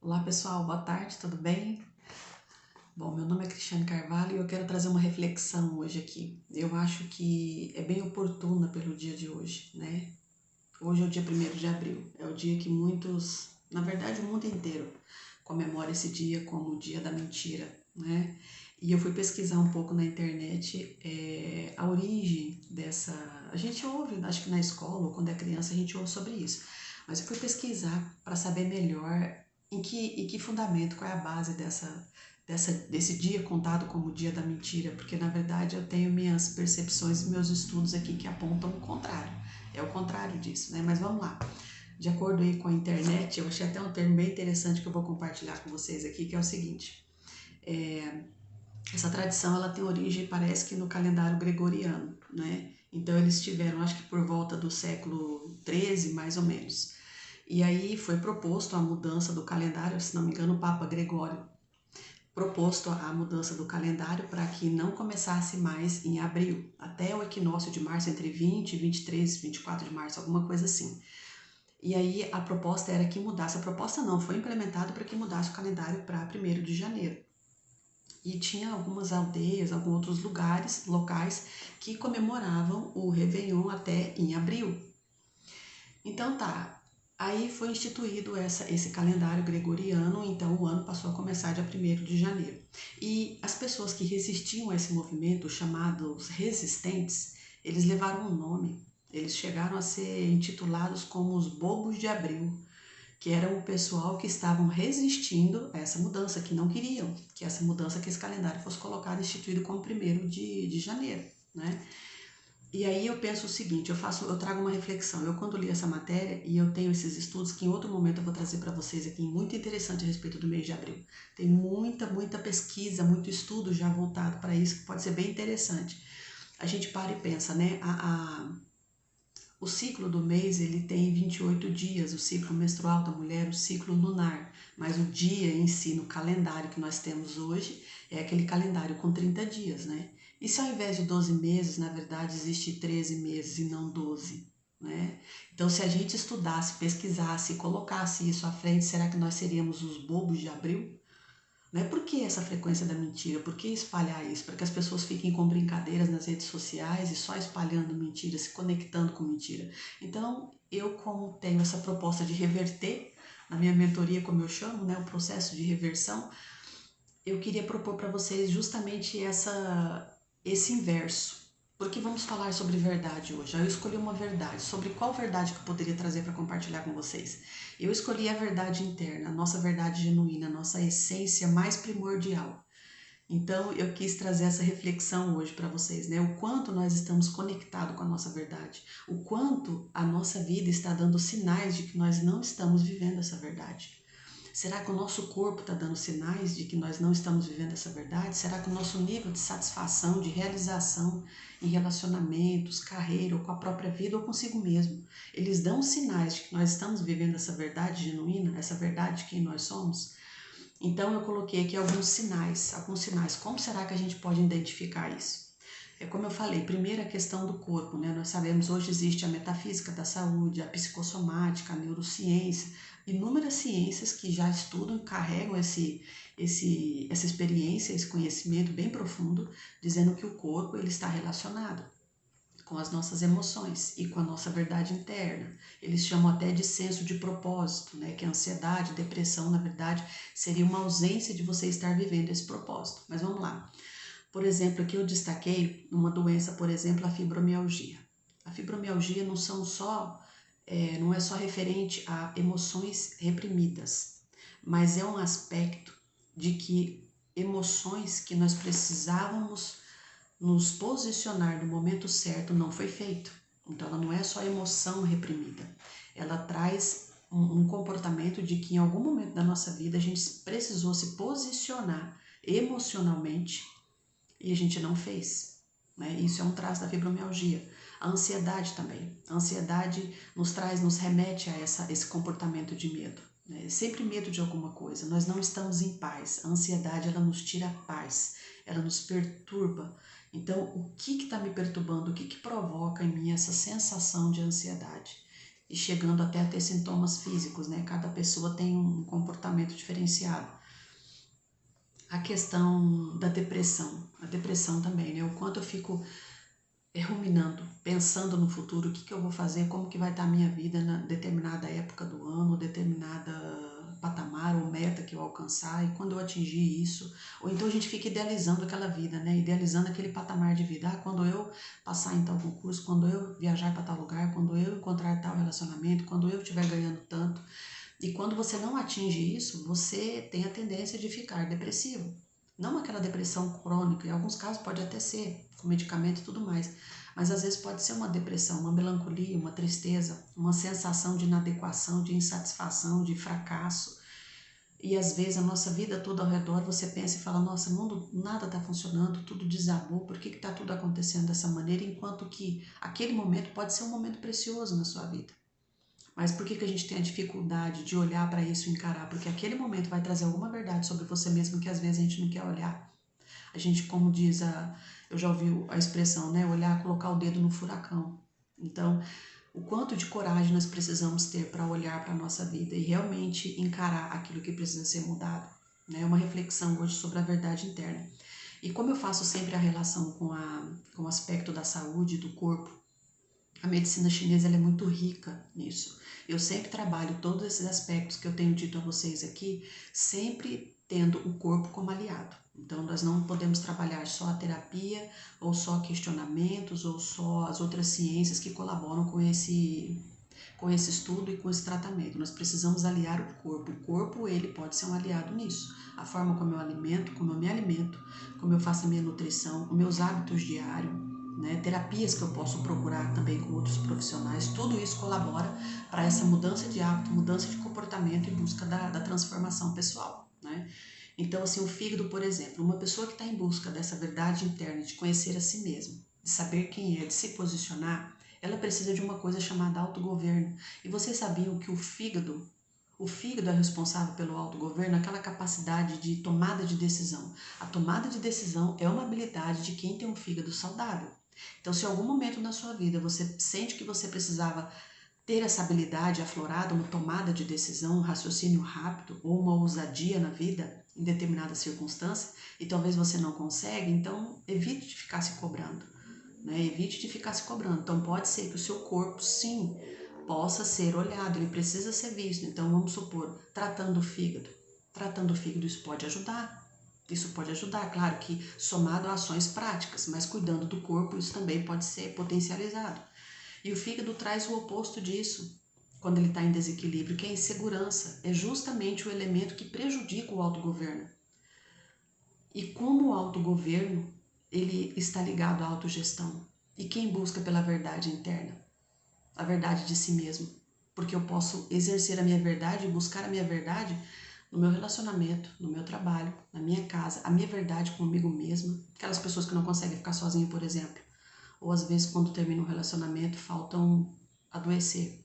Olá pessoal, boa tarde, tudo bem? Bom, meu nome é Cristiane Carvalho e eu quero trazer uma reflexão hoje aqui. Eu acho que é bem oportuna pelo dia de hoje, né? Hoje é o dia 1º de abril, é o dia que muitos, na verdade o mundo inteiro, comemora esse dia como o dia da mentira, né? E eu fui pesquisar um pouco na internet a origem dessa... A gente ouve, acho que na escola ou quando é criança a gente ouve sobre isso, mas eu fui pesquisar para saber melhor em que fundamento, qual é a base desse dia contado como o dia da mentira, porque na verdade eu tenho minhas percepções e meus estudos aqui que apontam o contrário. É o contrário disso, né? Mas vamos lá. De acordo aí com a internet, eu achei até um termo bem interessante que eu vou compartilhar com vocês aqui, que é o seguinte. Essa tradição, ela tem origem, parece que no calendário gregoriano, né? Então eles tiveram, acho que por volta do século XIII, mais ou menos. E aí foi proposto a mudança do calendário, se não me engano, o Papa Gregório proposto a mudança do calendário para que não começasse mais em abril, até o equinócio de março, entre 20, 23, 24 de março, alguma coisa assim. E aí a proposta era que mudasse, a proposta não, foi implementado para que mudasse o calendário para 1º de janeiro. E tinha algumas aldeias, alguns outros lugares, locais, que comemoravam o Réveillon até em abril. Então tá, aí foi instituído esse calendário gregoriano, então o ano passou a começar dia 1º de janeiro. E as pessoas que resistiam a esse movimento, chamados resistentes, eles levaram um nome, eles chegaram a ser intitulados como os Bobos de Abril, que eram o pessoal que estavam resistindo a essa mudança, que não queriam que essa mudança, que esse calendário fosse colocado, instituído como 1º de janeiro, né? E aí eu penso o seguinte, eu trago uma reflexão. Eu quando li essa matéria, e eu tenho esses estudos que em outro momento eu vou trazer para vocês aqui, muito interessante a respeito do mês de abril. Tem muita pesquisa, muito estudo já voltado para isso, que pode ser bem interessante. A gente para e pensa, né? O ciclo do mês, ele tem 28 dias, o ciclo menstrual da mulher, o ciclo lunar, mas o dia em si, no calendário que nós temos hoje, é aquele calendário com 30 dias, né? E se ao invés de 12 meses, na verdade, existe 13 meses e não 12, né? Então, se a gente estudasse, pesquisasse e colocasse isso à frente, será que nós seríamos os bobos de abril? Né? Por que essa frequência da mentira? Por que espalhar isso? Para que as pessoas fiquem com brincadeiras nas redes sociais e só espalhando mentira, se conectando com mentira. Então, eu como tenho essa proposta de reverter, na minha mentoria, como eu chamo, né, o processo de reversão, eu queria propor para vocês justamente esse inverso. Porque vamos falar sobre verdade hoje. Eu escolhi uma verdade. Sobre qual verdade que eu poderia trazer para compartilhar com vocês? Eu escolhi a verdade interna, a nossa verdade genuína, a nossa essência mais primordial. Então eu quis trazer essa reflexão hoje para vocês, né? O quanto nós estamos conectados com a nossa verdade, o quanto a nossa vida está dando sinais de que nós não estamos vivendo essa verdade. Será que o nosso corpo está dando sinais de que nós não estamos vivendo essa verdade? Será que o nosso nível de satisfação, de realização em relacionamentos, carreira, ou com a própria vida, ou consigo mesmo, eles dão sinais de que nós estamos vivendo essa verdade genuína, essa verdade de quem nós somos? Então eu coloquei aqui alguns sinais. Como será que a gente pode identificar isso? É como eu falei, primeiro a questão do corpo, né? Nós sabemos hoje existe a metafísica da saúde, a psicossomática, a neurociência, inúmeras ciências que já estudam e carregam essa experiência, esse conhecimento bem profundo, dizendo que o corpo ele está relacionado com as nossas emoções e com a nossa verdade interna. Eles chamam até de senso de propósito, né? Que a ansiedade, depressão, na verdade, seria uma ausência de você estar vivendo esse propósito. Mas vamos lá. Por exemplo, aqui eu destaquei uma doença, por exemplo, a fibromialgia. A fibromialgia não é só referente a emoções reprimidas, mas é um aspecto de que emoções que nós precisávamos nos posicionar no momento certo não foi feito. Então ela não é só emoção reprimida, ela traz um comportamento de que em algum momento da nossa vida a gente precisou se posicionar emocionalmente e a gente não fez. Né? Isso é um traço da fibromialgia. A ansiedade também. A ansiedade nos remete a esse comportamento de medo. Né? Sempre medo de alguma coisa. Nós não estamos em paz. A ansiedade, ela nos tira a paz. Ela nos perturba. Então, o que está me perturbando? O que provoca em mim essa sensação de ansiedade? e chegando até a ter sintomas físicos, né? Cada pessoa tem um comportamento diferenciado. A questão da depressão, a depressão também, né? O quanto eu fico ruminando, pensando no futuro, o que eu vou fazer, como que vai estar a minha vida na determinada época do ano, determinada patamar ou meta que eu alcançar, e quando eu atingir isso, ou então a gente fica idealizando aquela vida, né? Idealizando aquele patamar de vida. Quando eu passar em tal concurso, quando eu viajar para tal lugar, quando eu encontrar tal relacionamento, quando eu estiver ganhando tanto. E quando você não atinge isso, você tem a tendência de ficar depressivo. Não aquela depressão crônica, em alguns casos pode até ser, com medicamento e tudo mais, mas às vezes pode ser uma depressão, uma melancolia, uma tristeza, uma sensação de inadequação, de insatisfação, de fracasso. E às vezes a nossa vida toda ao redor, você pensa e fala, nossa, o mundo nada está funcionando, tudo desabou, por que está tudo acontecendo dessa maneira? Enquanto que aquele momento pode ser um momento precioso na sua vida. Mas por que a gente tem a dificuldade de olhar para isso e encarar? Porque aquele momento vai trazer alguma verdade sobre você mesmo que às vezes a gente não quer olhar. A gente, como diz eu já ouvi a expressão, né? Olhar, colocar o dedo no furacão. Então, o quanto de coragem nós precisamos ter para olhar para a nossa vida e realmente encarar aquilo que precisa ser mudado. Né? Uma reflexão hoje sobre a verdade interna. E como eu faço sempre a relação com o aspecto da saúde, do corpo, a medicina chinesa ela é muito rica nisso. Eu sempre trabalho todos esses aspectos que eu tenho dito a vocês aqui, sempre tendo o corpo como aliado. Então, nós não podemos trabalhar só a terapia, ou só questionamentos, ou só as outras ciências que colaboram com esse estudo e com esse tratamento. Nós precisamos aliar o corpo. O corpo, ele pode ser um aliado nisso. A forma como eu alimento, como eu me alimento, como eu faço a minha nutrição, os meus hábitos diários, né, terapias que eu posso procurar também com outros profissionais, tudo isso colabora para essa mudança de hábito, mudança de comportamento e busca da transformação pessoal, né? Então, assim, o fígado, por exemplo, uma pessoa que está em busca dessa verdade interna, de conhecer a si mesmo, de saber quem é, de se posicionar, ela precisa de uma coisa chamada autogoverno. E vocês sabiam que o fígado é responsável pelo autogoverno, aquela capacidade de tomada de decisão. A tomada de decisão é uma habilidade de quem tem um fígado saudável. Então, se em algum momento na sua vida você sente que você precisava ter essa habilidade aflorada, uma tomada de decisão, um raciocínio rápido ou uma ousadia na vida em determinada circunstância, e talvez você não consegue, então evite de ficar se cobrando, né? Evite de ficar se cobrando. Então pode ser que o seu corpo, sim, possa ser olhado, ele precisa ser visto. Então vamos supor, tratando o fígado, isso pode ajudar. Isso pode ajudar, claro que somado a ações práticas, mas cuidando do corpo, isso também pode ser potencializado. E o fígado traz o oposto disso, quando ele está em desequilíbrio, que é a insegurança. É justamente o elemento que prejudica o autogoverno. E como o autogoverno, ele está ligado à autogestão. E quem busca pela verdade interna? A verdade de si mesmo. Porque eu posso exercer a minha verdade e buscar a minha verdade no meu relacionamento, no meu trabalho, na minha casa, a minha verdade comigo mesma. Aquelas pessoas que não conseguem ficar sozinhas, por exemplo. Ou às vezes quando termina um relacionamento faltam adoecer.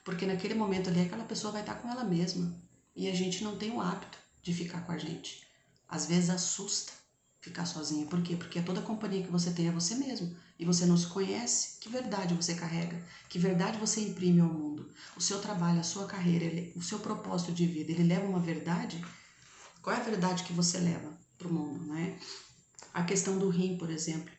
Porque naquele momento ali aquela pessoa vai estar com ela mesma. E a gente não tem o hábito de ficar com a gente. Às vezes assusta ficar sozinha. Por quê? Porque toda a companhia que você tem é você mesmo. E você não se conhece. Que verdade você carrega? Que verdade você imprime ao mundo? O seu trabalho, a sua carreira, o seu propósito de vida, ele leva uma verdade? Qual é a verdade que você leva para o mundo, né? A questão do rim, por exemplo.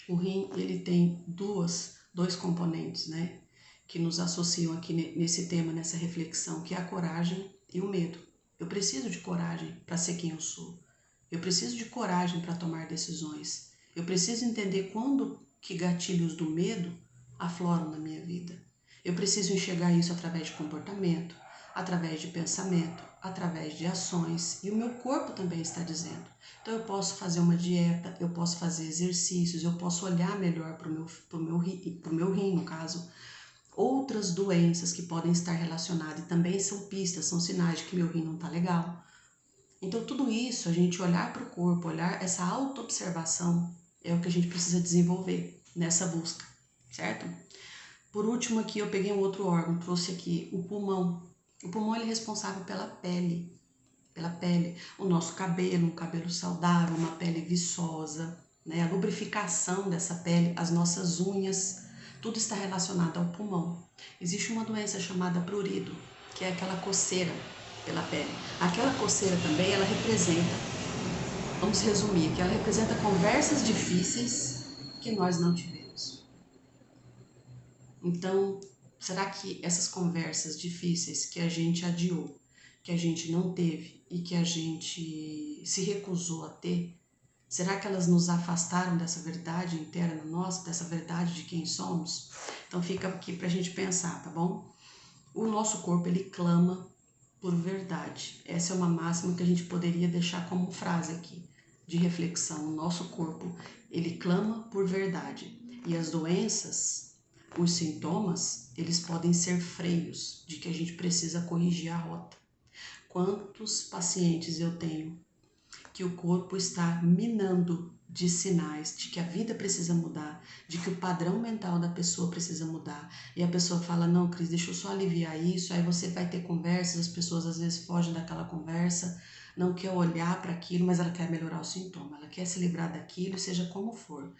O rim, ele tem dois componentes, né? Que nos associam aqui nesse tema, nessa reflexão, que é a coragem e o medo. Eu preciso de coragem para ser quem eu sou. Eu preciso de coragem para tomar decisões. Eu preciso entender quando que gatilhos do medo afloram na minha vida. Eu preciso enxergar isso através de comportamento, através de pensamento, através de ações. E o meu corpo também está dizendo. Então eu posso fazer uma dieta, eu posso fazer exercícios, eu posso olhar melhor para o meu rim, no caso. Outras doenças que podem estar relacionadas e também são pistas, são sinais de que meu rim não está legal. Então tudo isso, a gente olhar para o corpo, olhar essa autoobservação é o que a gente precisa desenvolver nessa busca, certo? Por último aqui eu peguei um outro órgão, trouxe aqui o pulmão. O pulmão ele é responsável pela pele, o nosso cabelo, um cabelo saudável, uma pele viçosa, né? A lubrificação dessa pele, as nossas unhas, Tudo está relacionado ao pulmão. Existe uma doença chamada prurido, que é aquela coceira pela pele. Aquela coceira também, ela representa, vamos resumir, que ela representa conversas difíceis que nós não tivemos. Então, será que essas conversas difíceis que a gente adiou, que a gente não teve e que a gente se recusou a ter, será que elas nos afastaram dessa verdade interna nossa, dessa verdade de quem somos? Então fica aqui pra gente pensar, tá bom? O nosso corpo, ele clama por verdade. Essa é uma máxima que a gente poderia deixar como frase aqui, de reflexão. O nosso corpo, ele clama por verdade. E as doenças, os sintomas, eles podem ser freios de que a gente precisa corrigir a rota. Quantos pacientes eu tenho que o corpo está minando de sinais de que a vida precisa mudar, de que o padrão mental da pessoa precisa mudar. E a pessoa fala, não, Cris, deixa eu só aliviar isso. Aí você vai ter conversas, as pessoas às vezes fogem daquela conversa, não quer olhar para aquilo, mas ela quer melhorar o sintoma, ela quer se livrar daquilo, seja como for.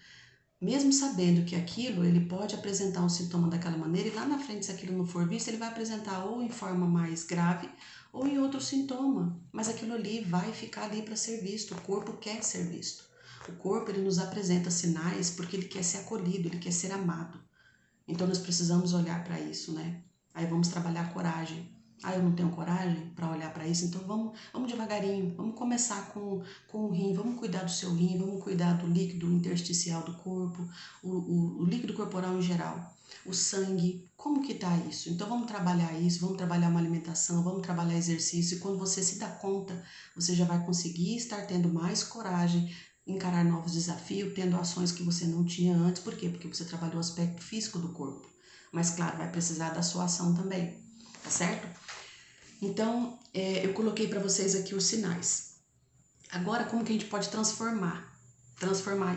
Mesmo sabendo que aquilo, ele pode apresentar um sintoma daquela maneira, e lá na frente, se aquilo não for visto, ele vai apresentar ou em forma mais grave, ou em outro sintoma. Mas aquilo ali vai ficar ali para ser visto, o corpo quer ser visto. O corpo, ele nos apresenta sinais porque ele quer ser acolhido, ele quer ser amado. Então nós precisamos olhar para isso, né? Aí vamos trabalhar a coragem. Ah, eu não tenho coragem para olhar para isso, então vamos devagarinho, vamos começar com o rim, vamos cuidar do seu rim, vamos cuidar do líquido intersticial do corpo, o líquido corporal em geral, o sangue, como que tá isso? Então vamos trabalhar isso, vamos trabalhar uma alimentação, vamos trabalhar exercício, e quando você se dá conta, você já vai conseguir estar tendo mais coragem, encarar novos desafios, tendo ações que você não tinha antes. Por quê? Porque você trabalhou o aspecto físico do corpo. Mas, claro, vai precisar da sua ação também, tá certo? Então, eu coloquei para vocês aqui os sinais. Agora, como que a gente pode transformar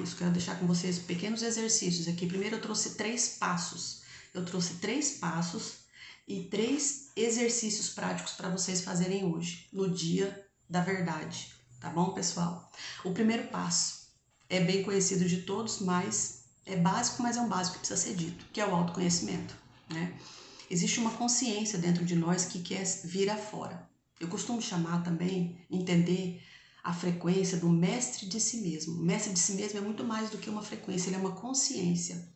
isso? Quero deixar com vocês pequenos exercícios aqui. Primeiro, eu trouxe 3 passos. Eu trouxe 3 passos e 3 exercícios práticos para vocês fazerem hoje, no dia da verdade. Tá bom, pessoal? O primeiro passo é bem conhecido de todos, mas é básico, mas é um básico que precisa ser dito, que é o autoconhecimento, né? Existe uma consciência dentro de nós que quer vir afora. Eu costumo chamar também, entender a frequência do mestre de si mesmo. O mestre de si mesmo é muito mais do que uma frequência, ele é uma consciência.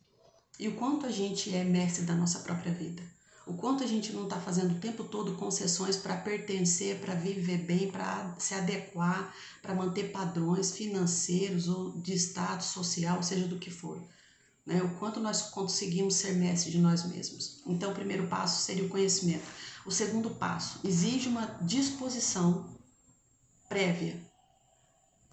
E o quanto a gente é mestre da nossa própria vida. O quanto a gente não está fazendo o tempo todo concessões para pertencer, para viver bem, para se adequar, para manter padrões financeiros ou de status social, seja do que for. Né? O quanto nós conseguimos ser mestres de nós mesmos. Então, o primeiro passo seria o conhecimento. O segundo passo exige uma disposição prévia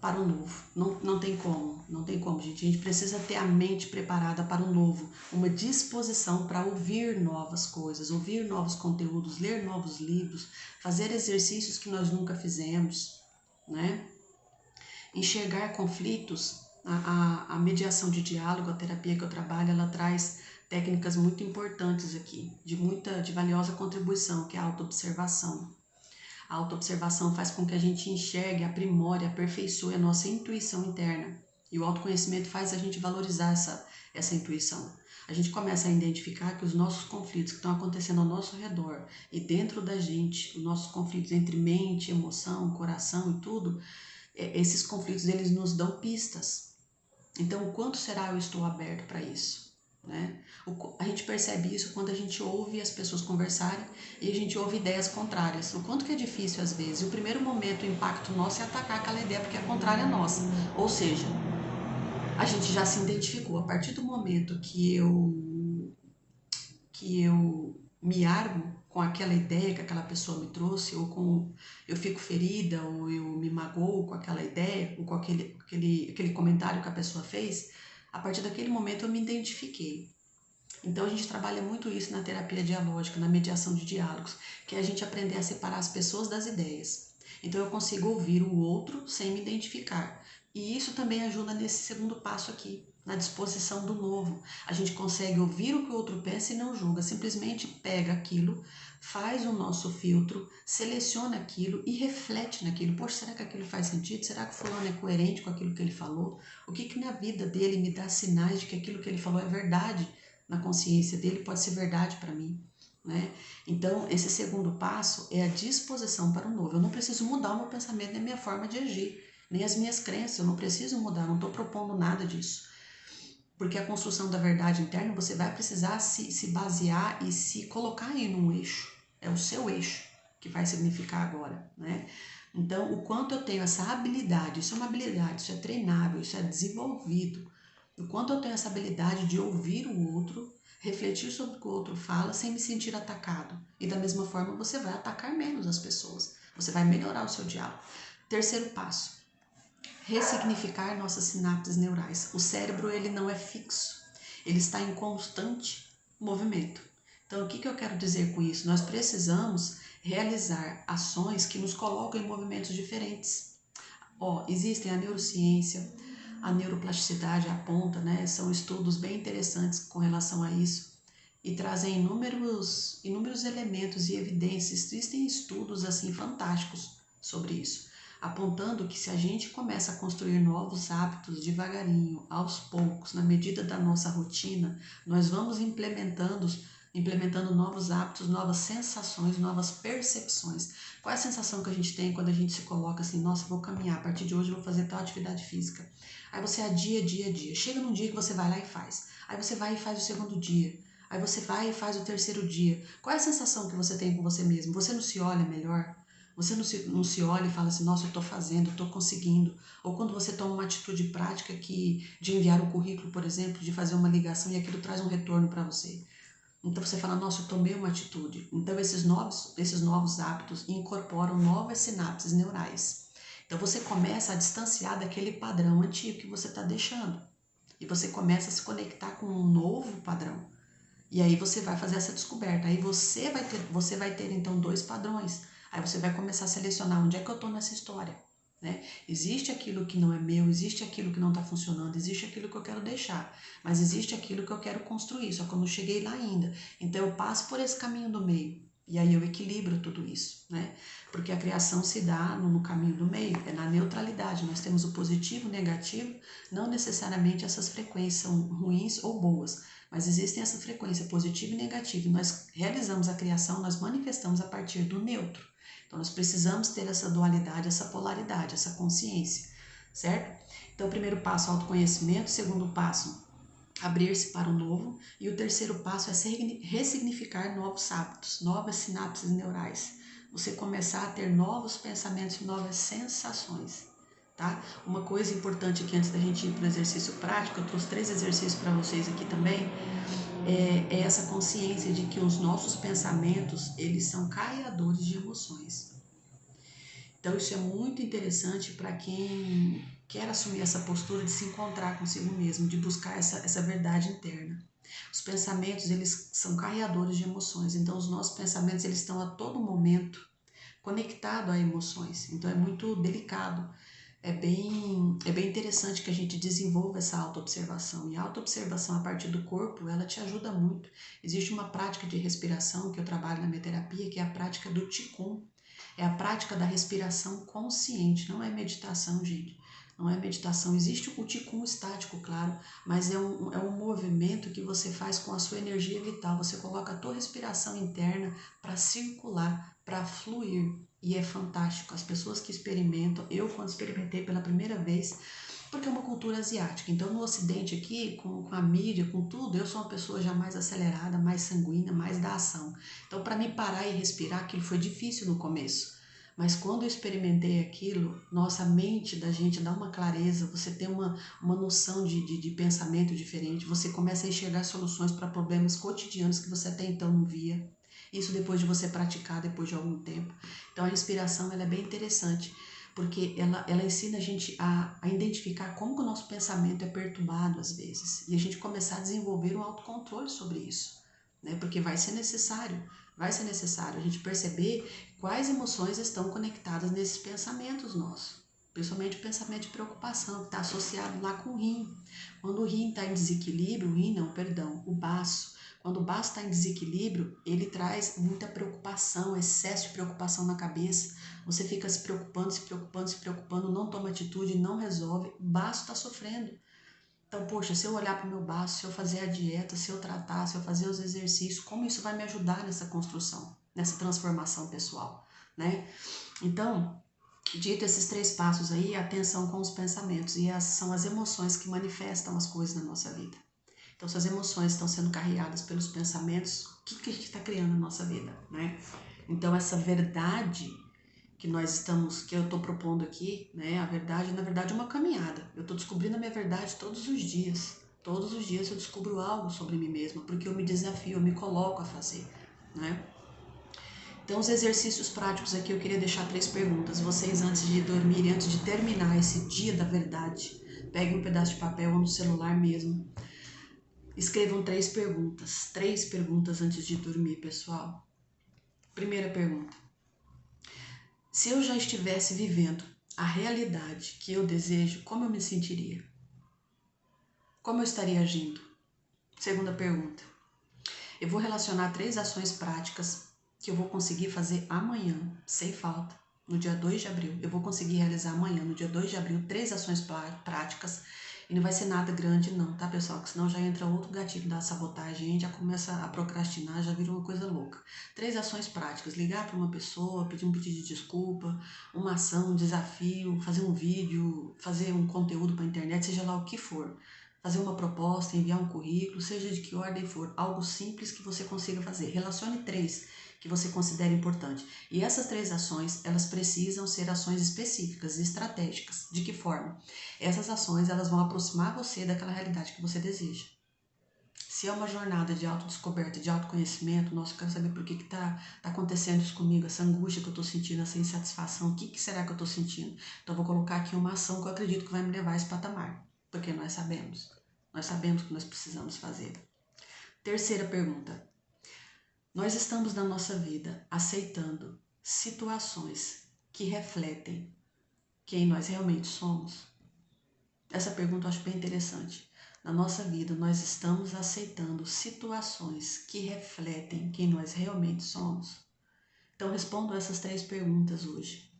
para o novo. Não tem como, gente. A gente precisa ter a mente preparada para o novo, uma disposição para ouvir novas coisas, ouvir novos conteúdos, ler novos livros, fazer exercícios que nós nunca fizemos, né? Enxergar conflitos. A mediação de diálogo, a terapia que eu trabalho, ela traz técnicas muito importantes aqui, de valiosa contribuição, que é a autoobservação. A autoobservação faz com que a gente enxergue, aprimore, aperfeiçoe a nossa intuição interna. E o autoconhecimento faz a gente valorizar essa intuição. A gente começa a identificar que os nossos conflitos que estão acontecendo ao nosso redor e dentro da gente, os nossos conflitos entre mente, emoção, coração e tudo, esses conflitos eles nos dão pistas. Então, o quanto será eu estou aberto para isso? Né? A gente percebe isso quando a gente ouve as pessoas conversarem e a gente ouve ideias contrárias. O quanto que é difícil às vezes. O primeiro momento, o impacto nosso é atacar aquela ideia porque é contrária à nossa. Ou seja, a gente já se identificou. A partir do momento que eu me armo com aquela ideia que aquela pessoa me trouxe, ou eu fico ferida, ou eu me magoo com aquela ideia, ou com aquele comentário que a pessoa fez, a partir daquele momento eu me identifiquei. Então a gente trabalha muito isso na terapia dialógica, na mediação de diálogos, que é a gente aprender a separar as pessoas das ideias. Então eu consigo ouvir o outro sem me identificar. E isso também ajuda nesse segundo passo aqui, na disposição do novo. A gente consegue ouvir o que o outro pensa e não julga, simplesmente pega aquilo, faz o nosso filtro, seleciona aquilo e reflete naquilo. Poxa, será que aquilo faz sentido? Será que o fulano é coerente com aquilo que ele falou? O que na vida dele me dá sinais de que aquilo que ele falou é verdade? na consciência dele pode ser verdade para mim, né? Então, esse segundo passo é a disposição para o novo. Eu não preciso mudar o meu pensamento nem a minha forma de agir, nem as minhas crenças, eu não preciso mudar, não estou propondo nada disso. Porque a construção da verdade interna, você vai precisar se basear e se colocar aí num eixo. É o seu eixo que vai significar agora, né? Então, o quanto eu tenho essa habilidade, isso é uma habilidade, isso é treinável, isso é desenvolvido. O quanto eu tenho essa habilidade de ouvir o outro, refletir sobre o que o outro fala sem me sentir atacado. E da mesma forma você vai atacar menos as pessoas. Você vai melhorar o seu diálogo. Terceiro passo, ressignificar nossas sinapses neurais. O cérebro ele não é fixo, ele está em constante movimento. Então, o que eu quero dizer com isso? Nós precisamos realizar ações que nos colocam em movimentos diferentes. Existem a neurociência, a neuroplasticidade aponta, né? São estudos bem interessantes com relação a isso e trazem inúmeros elementos e evidências. Existem estudos assim fantásticos sobre isso, apontando que se a gente começa a construir novos hábitos devagarinho, aos poucos, na medida da nossa rotina, nós vamos implementando novos hábitos, novas sensações, novas percepções. Qual é a sensação que a gente tem quando a gente se coloca assim, nossa, vou caminhar, a partir de hoje eu vou fazer tal atividade física. Aí você adia, dia. Chega num dia que você vai lá e faz. Aí você vai e faz o segundo dia. Aí você vai e faz o terceiro dia. Qual é a sensação que você tem com você mesmo? Você não se olha melhor? Você não se olha e fala assim, nossa, eu estou fazendo, eu estou conseguindo. Ou quando você toma uma atitude prática de enviar um currículo, por exemplo, de fazer uma ligação e aquilo traz um retorno para você. Então você fala, nossa, eu tomei uma atitude. Então esses novos hábitos incorporam novas sinapses neurais. Então você começa a distanciar daquele padrão antigo que você está deixando. E você começa a se conectar com um novo padrão. E aí você vai fazer essa descoberta. Aí você vai ter então dois padrões. Aí você vai começar a selecionar onde é que eu estou nessa história. Né? Existe aquilo que não é meu, existe aquilo que não está funcionando, existe aquilo que eu quero deixar, mas existe aquilo que eu quero construir, só que eu não cheguei lá ainda. Então eu passo por esse caminho do meio e aí eu equilibro tudo isso, né? Porque a criação se dá no caminho do meio, é na neutralidade. Nós temos o positivo e o negativo, não necessariamente essas frequências são ruins ou boas, mas existem essa frequência positiva e negativa. Nós realizamos a criação, nós manifestamos a partir do neutro. Então, nós precisamos ter essa dualidade, essa polaridade, essa consciência, certo? Então, o primeiro passo, autoconhecimento. O segundo passo, abrir-se para o novo. E o terceiro passo é ressignificar novos hábitos, novas sinapses neurais. Você começar a ter novos pensamentos e novas sensações, tá? Uma coisa importante aqui antes da gente ir para o exercício prático, eu trouxe 3 exercícios para vocês aqui também, é essa consciência de que os nossos pensamentos, eles são carreadores de emoções. Então isso é muito interessante para quem quer assumir essa postura de se encontrar consigo mesmo, de buscar essa verdade interna. Os pensamentos, eles são carreadores de emoções, então os nossos pensamentos, eles estão a todo momento conectados a emoções, então é muito delicado. É bem interessante que a gente desenvolva essa autoobservação. E a autoobservação a partir do corpo, ela te ajuda muito. Existe uma prática de respiração que eu trabalho na minha terapia, que é a prática do Qigong. É a prática da respiração consciente, não é meditação, gente. Não é meditação. Existe o Qigong estático, claro, mas é um movimento que você faz com a sua energia vital. Você coloca a tua respiração interna para circular, para fluir. E é fantástico. As pessoas que experimentam, eu quando experimentei pela primeira vez, porque é uma cultura asiática. Então no Ocidente aqui, com a mídia, com tudo, eu sou uma pessoa já mais acelerada, mais sanguínea, mais da ação. Então para mim parar e respirar, aquilo foi difícil no começo. Mas quando eu experimentei aquilo, nossa, a mente da gente dá uma clareza, você tem uma noção de pensamento diferente, você começa a enxergar soluções para problemas cotidianos que você até então não via. Isso depois de você praticar, depois de algum tempo. Então a respiração ela é bem interessante, porque ela ensina a gente a identificar como que o nosso pensamento é perturbado às vezes. E a gente começar a desenvolver um autocontrole sobre isso, né? Porque vai ser necessário a gente perceber quais emoções estão conectadas nesses pensamentos nossos. Principalmente o pensamento de preocupação, que está associado lá com o rim. Quando o rim está em desequilíbrio, o baço. Quando o baço está em desequilíbrio, ele traz muita preocupação, excesso de preocupação na cabeça. Você fica se preocupando, não toma atitude, não resolve, o baço está sofrendo. Então, poxa, se eu olhar para o meu baço, se eu fazer a dieta, se eu tratar, se eu fazer os exercícios, como isso vai me ajudar nessa construção, nessa transformação pessoal, né? Então, dito esses 3 passos aí, atenção com os pensamentos, e são as emoções que manifestam as coisas na nossa vida. Então, se as emoções estão sendo carregadas pelos pensamentos, o que a gente está criando na nossa vida, né? Então, essa verdade que eu estou propondo aqui, né? A verdade, na verdade, é uma caminhada. Eu estou descobrindo a minha verdade todos os dias. Todos os dias eu descubro algo sobre mim mesma, porque eu me desafio, eu me coloco a fazer, né? Então, os exercícios práticos aqui, eu queria deixar 3 perguntas. Vocês, antes de dormir, antes de terminar esse dia da verdade, peguem um pedaço de papel ou no celular mesmo. Escrevam 3 perguntas. 3 perguntas antes de dormir, pessoal. Primeira pergunta. Se eu já estivesse vivendo a realidade que eu desejo, como eu me sentiria? Como eu estaria agindo? Segunda pergunta. Eu vou relacionar 3 ações práticas que eu vou conseguir fazer amanhã, sem falta, no dia 2 de abril. Eu vou conseguir realizar amanhã, no dia 2 de abril, 3 ações práticas. E não vai ser nada grande não, tá, pessoal? Porque senão já entra outro gatilho da sabotagem, a gente já começa a procrastinar, já vira uma coisa louca. 3 ações práticas: ligar para uma pessoa, pedir um pedido de desculpa, uma ação, um desafio, fazer um vídeo, fazer um conteúdo para a internet, seja lá o que for. Fazer uma proposta, enviar um currículo, seja de que ordem for, algo simples que você consiga fazer. Relacione 3 que você considera importante. E essas 3 ações, elas precisam ser ações específicas e estratégicas. De que forma? Essas ações, elas vão aproximar você daquela realidade que você deseja. Se é uma jornada de autodescoberta, de autoconhecimento, nossa, eu quero saber por que tá acontecendo isso comigo, essa angústia que eu tô sentindo, essa insatisfação, o que será que eu tô sentindo? Então eu vou colocar aqui uma ação que eu acredito que vai me levar a esse patamar, porque nós sabemos o que nós precisamos fazer. Terceira pergunta. Nós estamos na nossa vida aceitando situações que refletem quem nós realmente somos? Essa pergunta eu acho bem interessante. Na nossa vida, nós estamos aceitando situações que refletem quem nós realmente somos? Então, respondam essas 3 perguntas hoje.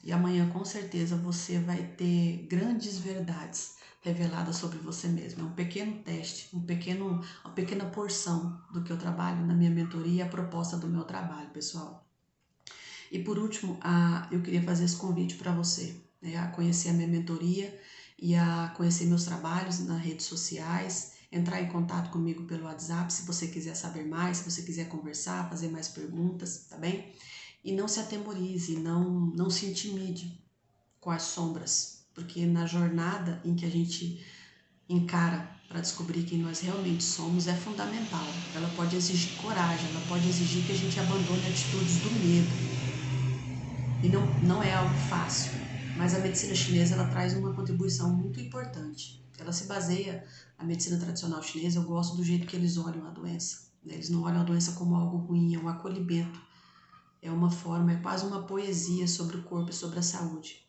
E amanhã, com certeza, você vai ter grandes verdades reveladas sobre você mesmo. É um pequeno teste, uma pequena porção do que eu trabalho na minha mentoria, a proposta do meu trabalho, pessoal. E por último, eu queria fazer esse convite para você, né, a conhecer a minha mentoria e a conhecer meus trabalhos nas redes sociais, entrar em contato comigo pelo WhatsApp se você quiser saber mais, se você quiser conversar, fazer mais perguntas, tá bem? E não se atemorize, não se intimide com as sombras, porque na jornada em que a gente encara para descobrir quem nós realmente somos é fundamental. Ela pode exigir coragem, ela pode exigir que a gente abandone atitudes do medo. E não é algo fácil, mas a medicina chinesa ela traz uma contribuição muito importante. Ela se baseia, a medicina tradicional chinesa, eu gosto do jeito que eles olham a doença. Eles não olham a doença como algo ruim, é um acolhimento. É uma forma, é quase uma poesia sobre o corpo e sobre a saúde.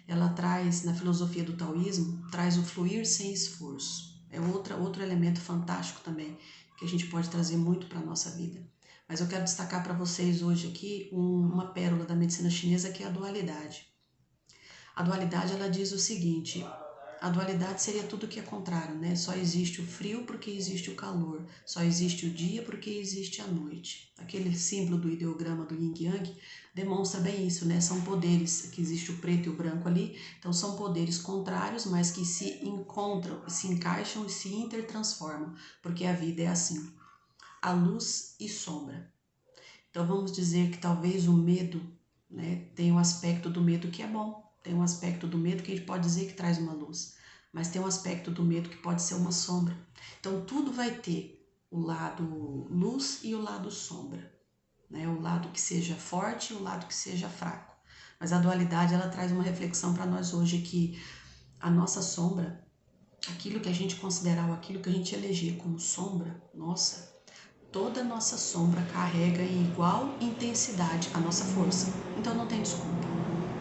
Ela traz, na filosofia do taoísmo, traz o fluir sem esforço. É outro elemento fantástico também, que a gente pode trazer muito para a nossa vida. Mas eu quero destacar para vocês hoje aqui uma pérola da medicina chinesa, que é a dualidade. A dualidade, ela diz o seguinte: a dualidade seria tudo que é contrário, né? Só existe o frio porque existe o calor, só existe o dia porque existe a noite. Aquele símbolo do ideograma do Yin Yang demonstra bem isso, né? São poderes, que existe o preto e o branco ali, então são poderes contrários, mas que se encontram, se encaixam e se intertransformam, porque a vida é assim, a luz e sombra. Então vamos dizer que talvez o medo, né, tem um aspecto do medo que é bom, tem um aspecto do medo que a gente pode dizer que traz uma luz, mas tem um aspecto do medo que pode ser uma sombra. Então tudo vai ter o lado luz e o lado sombra, né? O lado que seja forte e o lado que seja fraco. Mas a dualidade ela traz uma reflexão para nós hoje, que a nossa sombra, aquilo que a gente considerar ou aquilo que a gente eleger como sombra, nossa, toda a nossa sombra carrega em igual intensidade a nossa força. Então não tem desculpa,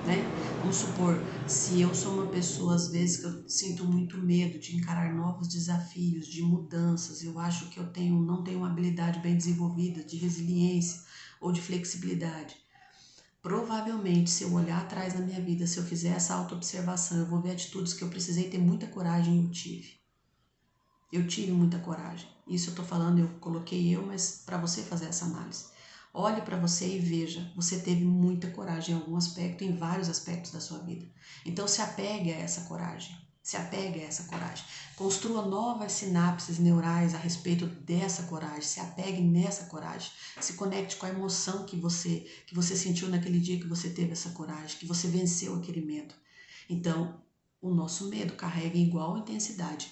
né? Vamos supor, se eu sou uma pessoa, às vezes, que eu sinto muito medo de encarar novos desafios, de mudanças, eu acho que eu não tenho uma habilidade bem desenvolvida de resiliência ou de flexibilidade. Provavelmente, se eu olhar atrás na minha vida, se eu fizer essa autoobservação, eu vou ver atitudes que eu precisei ter muita coragem e eu tive. Eu tive muita coragem. Isso eu estou falando, eu coloquei eu, mas para você fazer essa análise. Olhe para você e veja, você teve muita coragem em algum aspecto, em vários aspectos da sua vida. Então se apegue a essa coragem. Se apegue a essa coragem. Construa novas sinapses neurais a respeito dessa coragem. Se apegue nessa coragem. Se conecte com a emoção que você sentiu naquele dia que você teve essa coragem, que você venceu aquele medo. Então, o nosso medo carrega em igual intensidade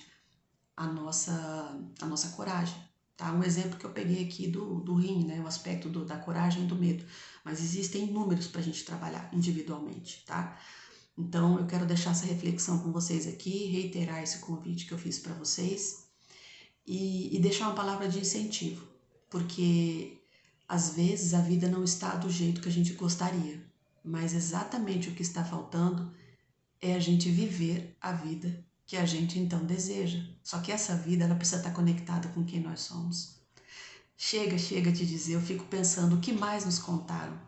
a nossa coragem. Tá? Um exemplo que eu peguei aqui do rim, né? O aspecto da coragem e do medo. Mas existem números para a gente trabalhar individualmente, tá? Então, eu quero deixar essa reflexão com vocês aqui, reiterar esse convite que eu fiz para vocês e deixar uma palavra de incentivo, porque às vezes a vida não está do jeito que a gente gostaria, mas exatamente o que está faltando é a gente viver a vida que a gente então deseja. Só que essa vida ela precisa estar conectada com quem nós somos. Chega de dizer, eu fico pensando o que mais nos contaram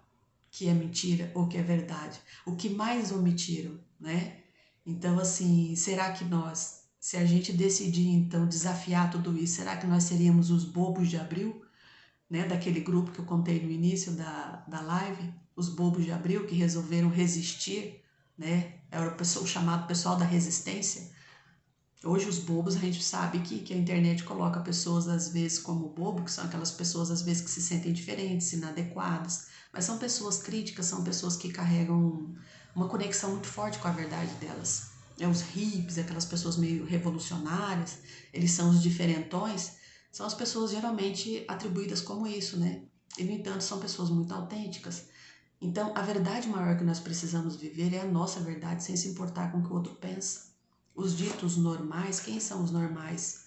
que é mentira ou que é verdade, o que mais omitiram, né? Então, assim, será que nós, se a gente decidir então desafiar tudo isso, será que nós seríamos os bobos de abril, né? Daquele grupo que eu contei no início da live, os bobos de abril que resolveram resistir, né? Era o chamado pessoal da resistência. Hoje os bobos a gente sabe que a internet coloca pessoas às vezes como bobo, que são aquelas pessoas às vezes que se sentem diferentes, inadequadas, mas são pessoas críticas, são pessoas que carregam uma conexão muito forte com a verdade delas. É os hippies, aquelas pessoas meio revolucionárias, eles são os diferentões, são as pessoas geralmente atribuídas como isso, né? E no entanto são pessoas muito autênticas. Então a verdade maior que nós precisamos viver é a nossa verdade, sem se importar com o que o outro pensa. Os ditos normais, quem são os normais?